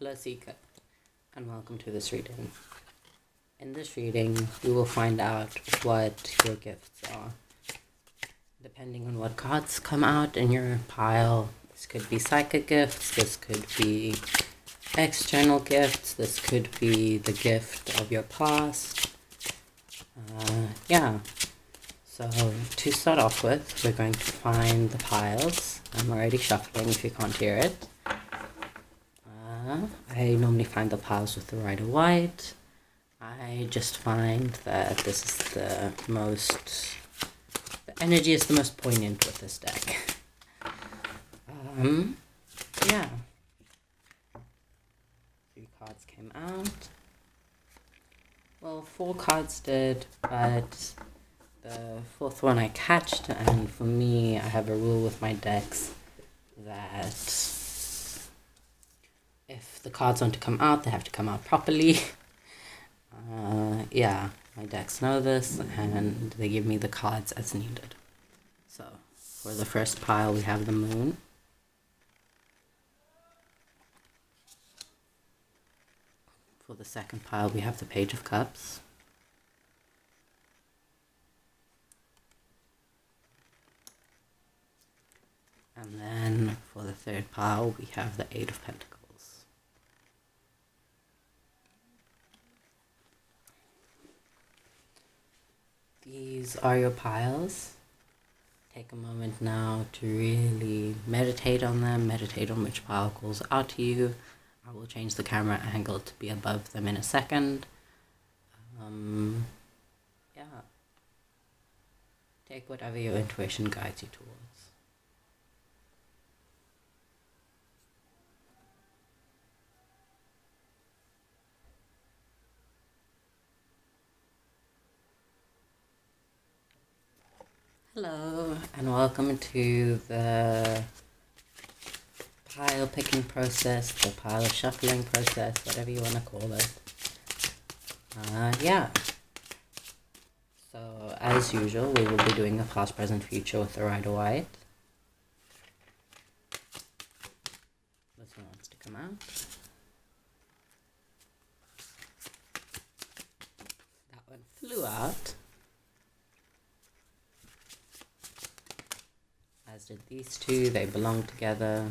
Hello Seeker, and welcome to this reading. In this reading, we will find out what your gifts are. Depending on what cards come out in your pile, this could be psychic gifts, this could be external gifts, this could be the gift of your past. So to start off with, we're going to find the piles. I'm already shuffling if you can't hear it. I normally find the piles with the Rider-Waite. I just find that this is the energy is the most poignant with this deck. Yeah. 3 cards came out. Well, 4 cards did, but the 4th one I catched, and for me, I have a rule with my decks that if the cards want to come out, they have to come out properly. My decks know this, and they give me the cards as needed. So, for the first pile, we have the Moon. For the second pile, we have the Page of Cups. And then, for the third pile, we have the 8 of Pentacles. These are your piles. Take a moment now to really meditate on them, meditate on which pile calls out to you. I will change the camera angle to be above them in a second. Take whatever your intuition guides you towards. Hello, and welcome to the pile picking process, the pile shuffling process, whatever you want to call it. So, as usual, we will be doing a past, present, future with the Rider-Waite. This one wants to come out. That one flew out. As did these two, they belong together.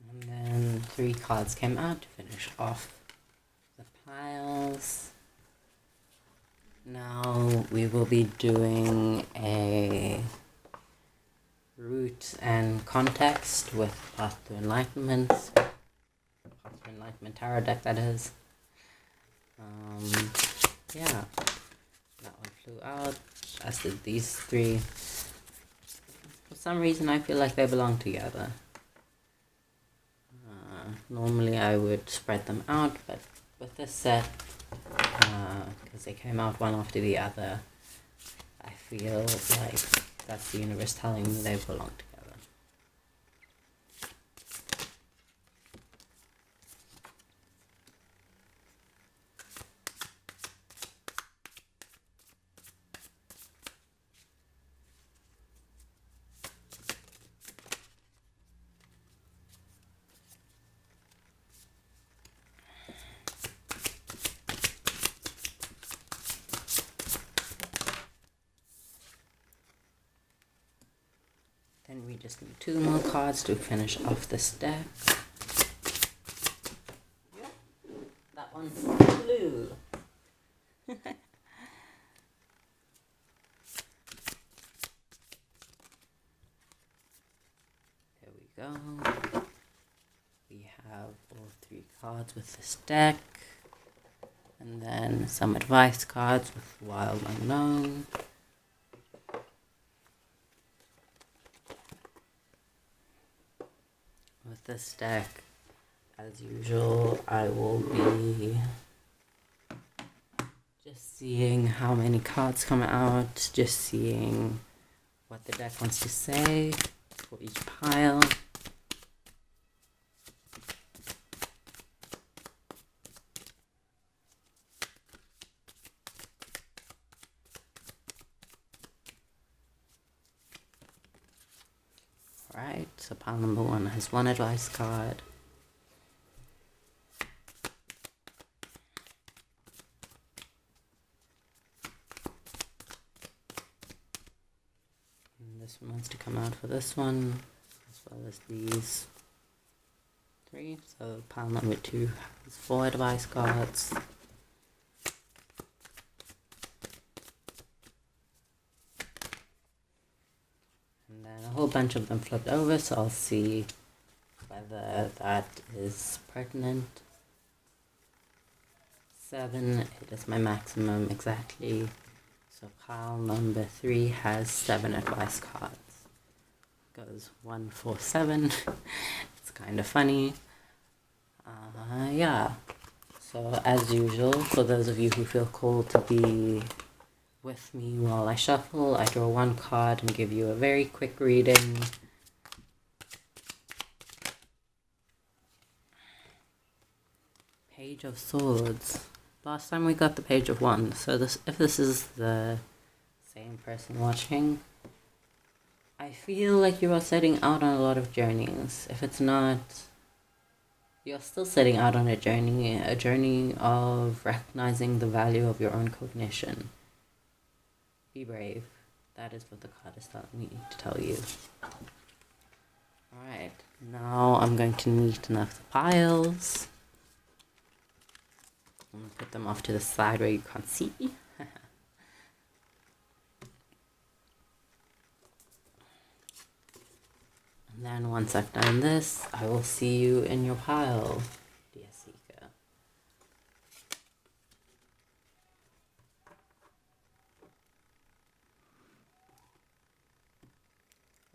And then 3 cards came out to finish off the piles. Now we will be doing a root and context with Path to Enlightenment. Path to Enlightenment tarot deck, that is. That one flew out, as did these 3. For some reason I feel like they belong together. Normally I would spread them out, but with this set, because they came out one after the other, I feel like that's the universe telling me they belong together. Then we just need 2 more cards to finish off this deck. Yep. That one flew. There we go. We have all 3 cards with this deck. And then some advice cards with Wild Unknown. With this deck, as usual, I will be just seeing how many cards come out, just seeing what the deck wants to say for each pile. So pile number 1 has 1 advice card. And this one wants to come out for this one, as well as these 3. So pile number 2 has 4 advice cards. And then a whole bunch of them flipped over, so I'll see whether that is pertinent. 7, it is my maximum exactly. So pile number 3 has 7 advice cards. Goes 1, 4, 7. It's kind of funny. Yeah. So as usual, for those of you who feel called to be with me while I shuffle, I draw 1 card and give you a very quick reading. Page of Swords. Last time we got the Page of Wands, so if this is the same person watching, I feel like you are setting out on a lot of journeys. If it's not, you're still setting out on a journey of recognizing the value of your own cognition. Be brave. That is what the card is telling me to tell you. Alright, now I'm going to neaten enough the piles. I'm going to put them off to the side where you can't see. And then once I've done this, I will see you in your pile, dear seeker.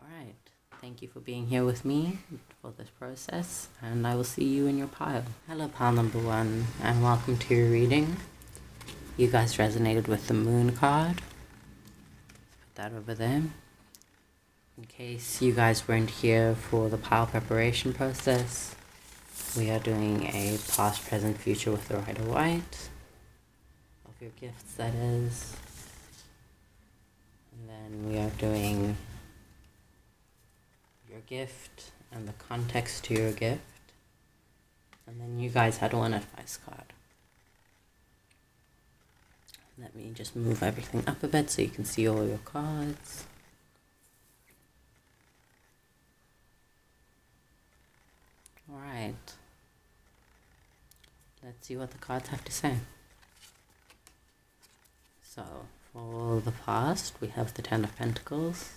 Alright, thank you for being here with me for this process, and I will see you in your pile. Hello, pile number 1, and welcome to your reading. You guys resonated with the Moon card. Put that over there. In case you guys weren't here for the pile preparation process, we are doing a past, present, future with the Rider White of your gifts, that is. And then we are doing your gift and the context to your gift. And then you guys had 1 advice card. Let me just move everything up a bit so you can see all your cards. Alright, let's see what the cards have to say. So, for the past, we have the 10 of Pentacles.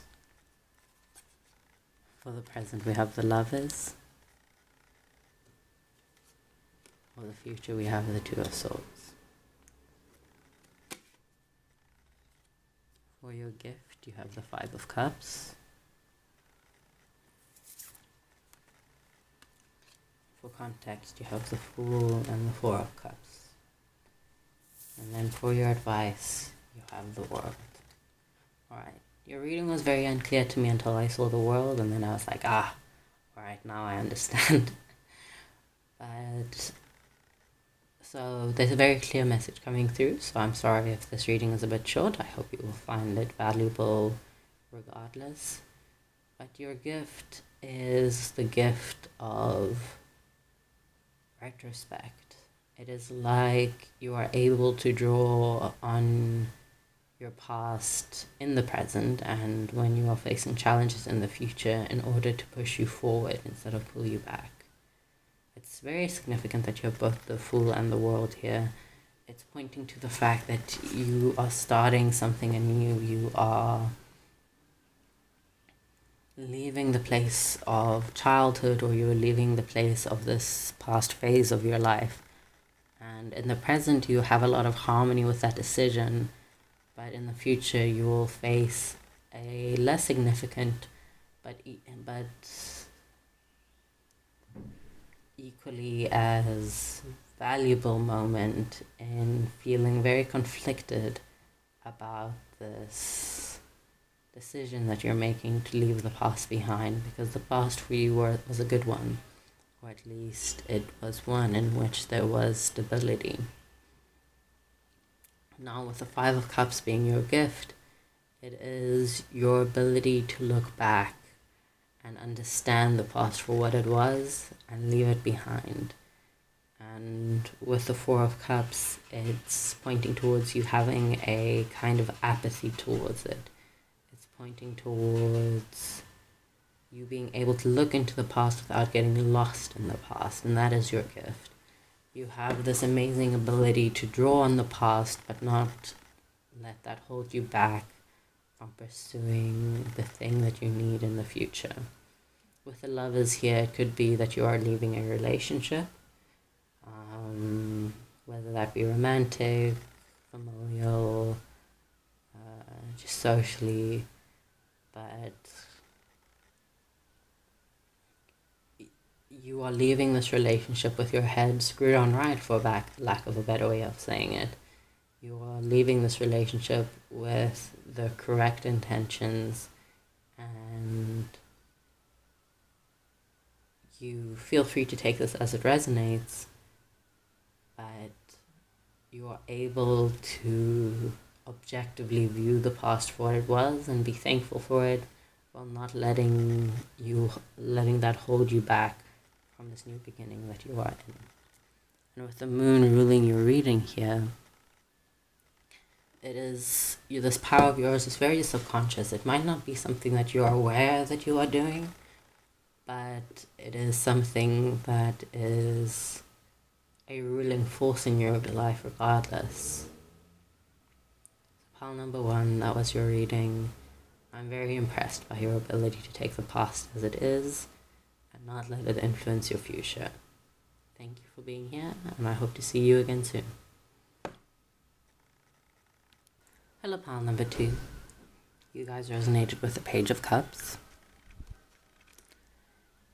For the present, we have the Lovers. For the future, we have the 2 of Swords. For your gift, you have the 5 of Cups. For context, you have the Fool and the 4 of Cups. And then for your advice, you have the World. Alright, your reading was very unclear to me until I saw the World, and then I was like, alright, now I understand. But, so there's a very clear message coming through, so I'm sorry if this reading is a bit short. I hope you will find it valuable regardless. But your gift is the gift of retrospect. It is like you are able to draw on your past in the present, and when you are facing challenges in the future, in order to push you forward instead of pull you back. It's very significant that you have both the Fool and the World here. It's pointing to the fact that you are starting something anew. You are leaving the place of childhood, or you're leaving the place of this past phase of your life. And in the present, you have a lot of harmony with that decision, but in the future, you will face a less significant, but equally as valuable moment in feeling very conflicted about this decision that you're making to leave the past behind, because the past for you was a good one, or at least it was one in which there was stability. Now with the 5 of Cups being your gift, it is your ability to look back and understand the past for what it was and leave it behind. And with the Four of Cups, it's pointing towards you having a kind of apathy towards it. It's pointing towards you being able to look into the past without getting lost in the past, and that is your gift. You have this amazing ability to draw on the past, but not let that hold you back from pursuing the thing that you need in the future. With the Lovers here, it could be that you are leaving a relationship, whether that be romantic, familial, just socially, but you are leaving this relationship with your head screwed on right, for lack of a better way of saying it. You are leaving this relationship with the correct intentions, and you feel free to take this as it resonates, but you are able to objectively view the past for what it was and be thankful for it, while not letting that hold you back from this new beginning that you are in. And with the Moon ruling your reading here, this power of yours is very subconscious. It might not be something that you are aware that you are doing, but it is something that is a ruling force in your life regardless. Pile number 1, that was your reading. I'm very impressed by your ability to take the past as it is and not let it influence your future. Thank you for being here, and I hope to see you again soon. Hello, pile number 2. You guys resonated with the Page of Cups.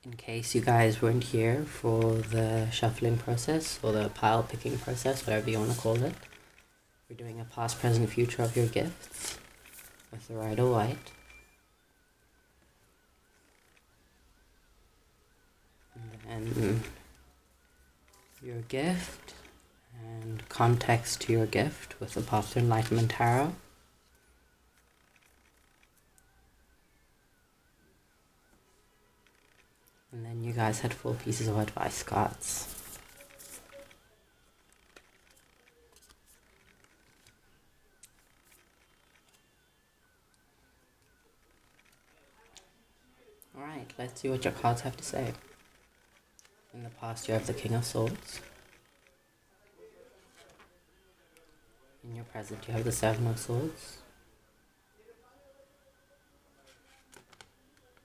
In case you guys weren't here for the shuffling process or the pile picking process, whatever you want to call it, we're doing a past, present, future of your gifts with the Rider White. And then your gift and context to your gift with the Path to Enlightenment Tarot. And then you guys had 4 pieces of advice cards. Alright, let's see what your cards have to say. In the past, you have the King of Swords. In your present, you have the 7 of Swords.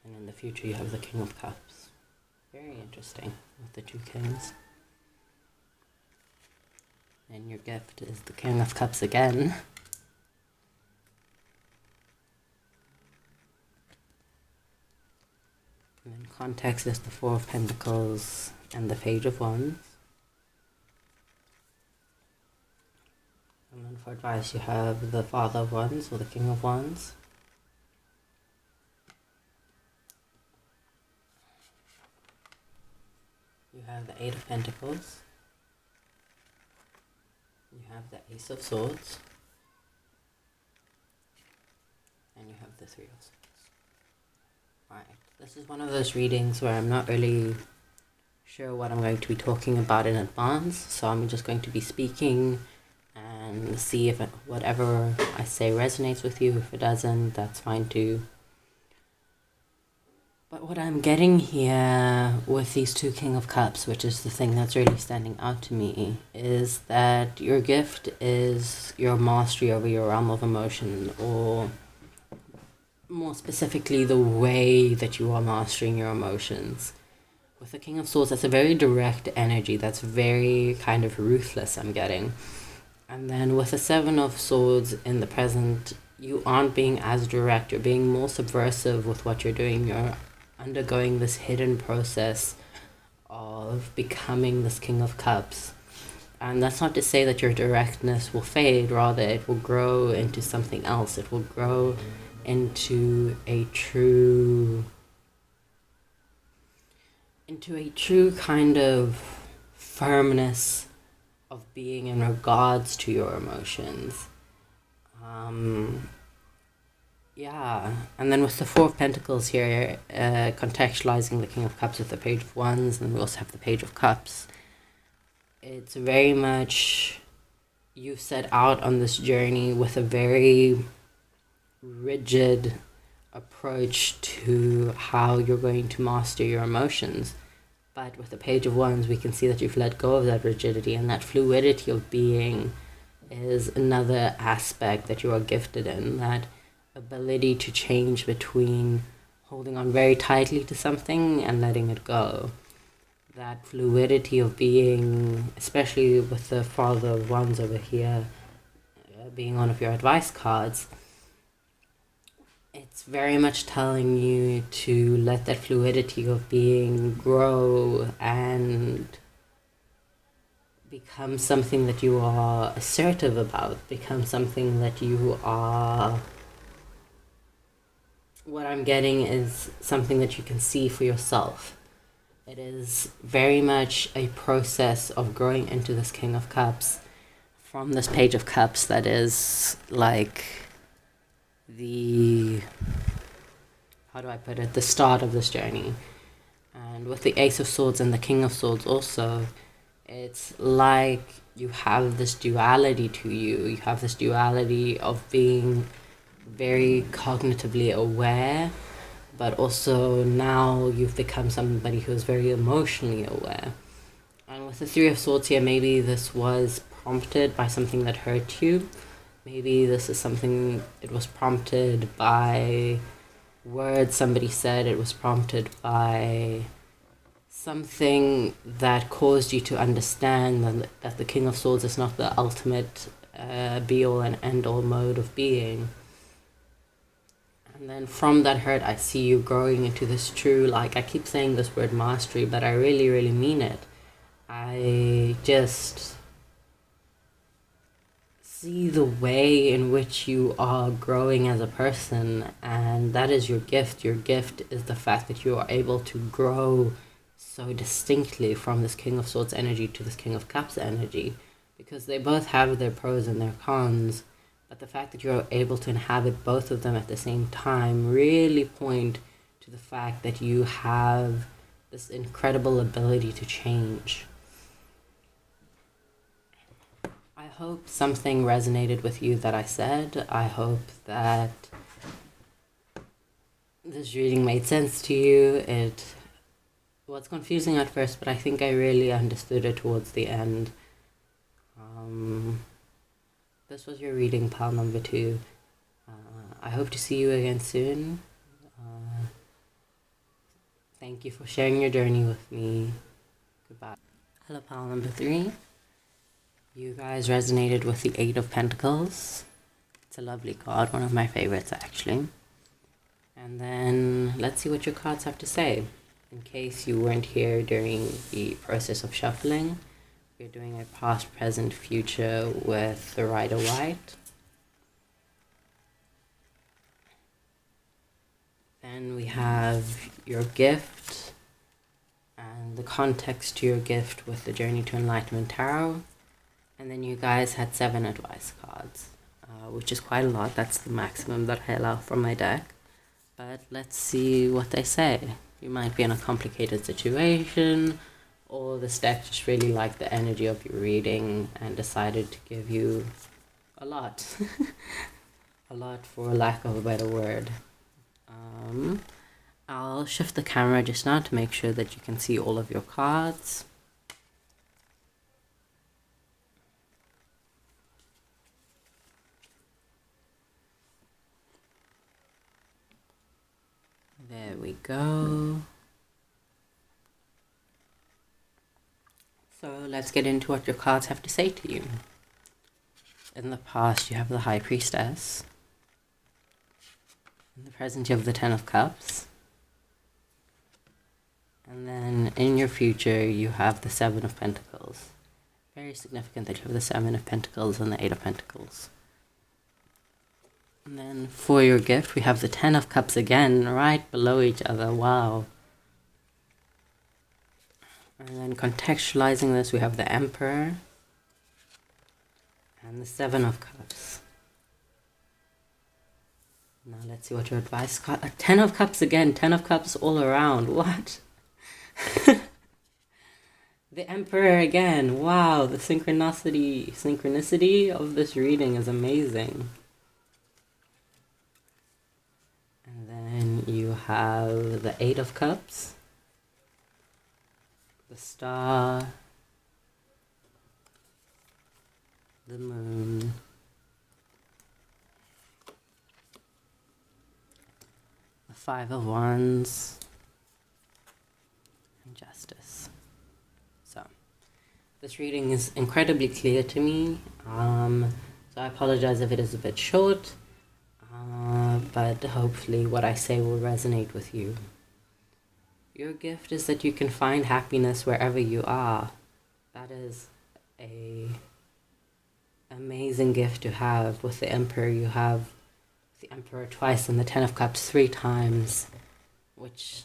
And in the future, you have the King of Cups. Very interesting with the 2 kings. And your gift is the King of Cups again. And then context is the 4 of Pentacles and the Page of Wands. And then for advice, you have the Father of Wands or the King of Wands. You have the 8 of Pentacles. You have the Ace of Swords. And you have the 3 of Swords. Alright, this is one of those readings where I'm not really sure what I'm going to be talking about in advance, so I'm just going to be speaking and see if whatever I say resonates with you. If it doesn't, that's fine too. But what I'm getting here with these 2 King of Cups, which is the thing that's really standing out to me, is that your gift is your mastery over your realm of emotion, or more specifically, the way that you are mastering your emotions. With the King of Swords, that's a very direct energy, that's very kind of ruthless, I'm getting. And then with the 7 of Swords in the present, you aren't being as direct, you're being more subversive with what you're doing. You're undergoing this hidden process of becoming this King of Cups. And that's not to say that your directness will fade, rather it will grow into something else. It will grow into a true kind of firmness of being in regards to your emotions. yeah, and then with the Four of Pentacles here, contextualizing the King of Cups with the Page of Wands, and we also have the Page of Cups. It's very much you set out on this journey with a very rigid approach to how you're going to master your emotions. But with the Page of Wands, we can see that you've let go of that rigidity, and that fluidity of being is another aspect that you are gifted in, that ability to change between holding on very tightly to something and letting it go. That fluidity of being, especially with the Father of Wands over here, being one of your advice cards, it's very much telling you to let that fluidity of being grow and become something that you are assertive about, become something that you are... What I'm getting is something that you can see for yourself. It is very much a process of growing into this King of Cups from this Page of Cups that is like the... how do I put it? The start of this journey. And with the Ace of Swords and the King of Swords also, it's like you have this duality to you. You have this duality of being very cognitively aware, but also now you've become somebody who's very emotionally aware. And with the Three of Swords here, maybe this was prompted by something that hurt you. Maybe this is something, it was prompted by words somebody said, it was prompted by something that caused you to understand that the King of Swords is not the ultimate be-all and end-all mode of being. And then from that hurt, I see you growing into this true, like, I keep saying this word mastery, but I really, really mean it. I just see the way in which you are growing as a person, and that is your gift. Your gift is the fact that you are able to grow so distinctly from this King of Swords energy to this King of Cups energy, because they both have their pros and their cons. But the fact that you're able to inhabit both of them at the same time really point to the fact that you have this incredible ability to change. I hope something resonated with you that I said. I hope that this reading made sense to you. It was confusing at first, but I think I really understood it towards the end. This was your reading, pal number 2. I hope to see you again soon. Thank you for sharing your journey with me. Goodbye. Hello, pal number 3. You guys resonated with the 8 of Pentacles. It's a lovely card, one of my favorites actually. And then let's see what your cards have to say. In case you weren't here during the process of shuffling, we're doing a past, present, future with the Rider White. Then we have your gift and the context to your gift with the Journey to Enlightenment Tarot. And then you guys had 7 advice cards, which is quite a lot. That's the maximum that I allow from my deck. But let's see what they say. You might be in a complicated situation, or this deck just really liked the energy of your reading and decided to give you a lot. A lot, for lack of a better word. I'll shift the camera just now to make sure that you can see all of your cards. There we go. So let's get into what your cards have to say to you. In the past, you have the High Priestess. In the present, you have the 10 of Cups. And then in your future, you have the 7 of Pentacles. Very significant that you have the 7 of Pentacles and the 8 of Pentacles. And then for your gift, we have the 10 of Cups again, right below each other. Wow. And then contextualizing this, we have the Emperor and the 7 of Cups. Now let's let's see what your advice got. A 10 of Cups again. 10 of Cups all around. What? The Emperor again. Wow, the synchronicity of this reading is amazing. And then you have the 8 of Cups, the Star, the Moon, the 5 of Wands, and Justice. So, this reading is incredibly clear to me. So I apologize if it is a bit short, but hopefully what I say will resonate with you. Your gift is that you can find happiness wherever you are. That is a amazing gift to have. With the Emperor, you have the Emperor twice and the 10 of Cups 3 times, which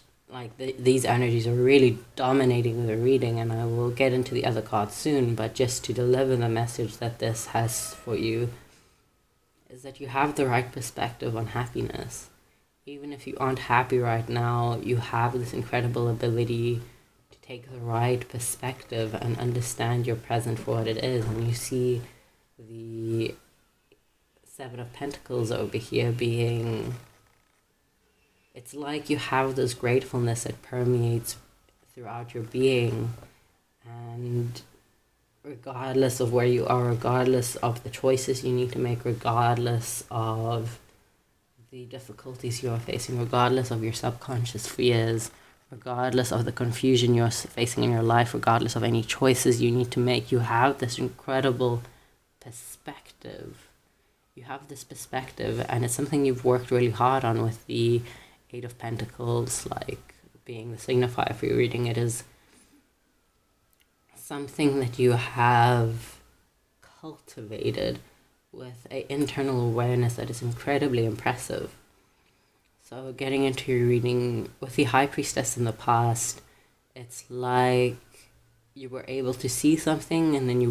these energies are really dominating the reading, and I will get into the other cards soon, but just to deliver the message that this has for you is that you have the right perspective on happiness. Even if you aren't happy right now, you have this incredible ability to take the right perspective and understand your present for what it is. And you see the 7 of Pentacles over here being... It's like you have this gratefulness that permeates throughout your being, and regardless of where you are, regardless of the choices you need to make, regardless of the difficulties you are facing, regardless of your subconscious fears, regardless of the confusion you're facing in your life, regardless of any choices you need to make, you have this incredible perspective. You have this perspective, and it's something you've worked really hard on with the 8 of Pentacles, like being the signifier for your reading. It is something that you have cultivated with an internal awareness that is incredibly impressive. So getting into your reading with the High Priestess in the past, it's like you were able to see something and then you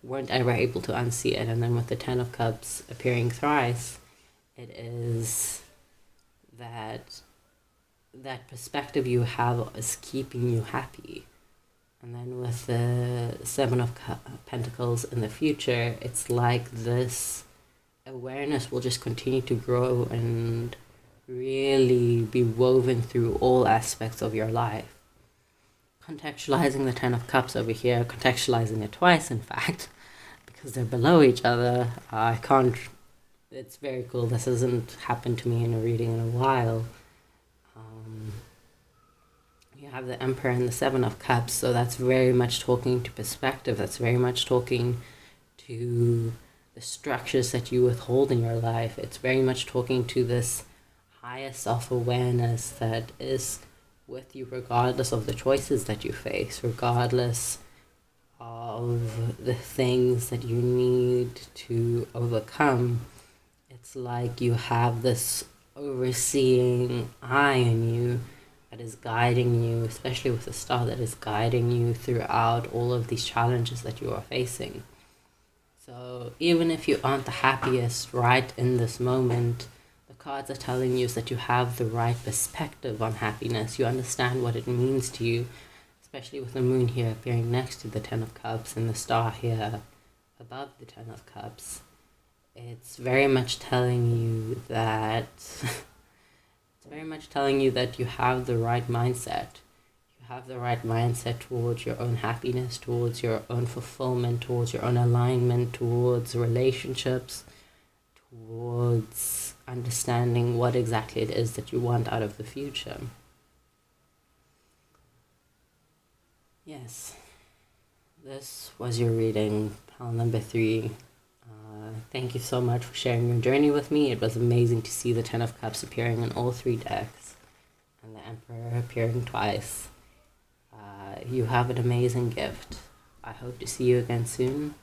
weren't ever able to unsee it. And then with the 10 of Cups appearing thrice, it is that perspective you have is keeping you happy. And then with the 7 of Pentacles in the future, it's like this awareness will just continue to grow and really be woven through all aspects of your life. Contextualizing the 10 of Cups over here, contextualizing it twice in fact, because they're below each other. It's very cool. This hasn't happened to me in a reading in a while. You have the Emperor and the 7 of Cups, so that's very much talking to perspective. That's very much talking to the structures that you withhold in your life. It's very much talking to this higher self-awareness that is with you regardless of the choices that you face, regardless of the things that you need to overcome. It's like you have this overseeing eye in you that is guiding you, especially with the Star, that is guiding you throughout all of these challenges that you are facing. So even if you aren't the happiest right in this moment, the cards are telling you that you have the right perspective on happiness. You understand what it means to you, especially with the Moon here appearing next to the 10 of Cups and the Star here above the 10 of Cups. It's very much telling you that you have the right mindset. You have the right mindset towards your own happiness, towards your own fulfillment, towards your own alignment, towards relationships, towards understanding what exactly it is that you want out of the future. Yes, this was your reading, pile number 3. Thank you so much for sharing your journey with me. It was amazing to see the 10 of Cups appearing in all 3 decks and the Emperor appearing twice. You have an amazing gift. I hope to see you again soon.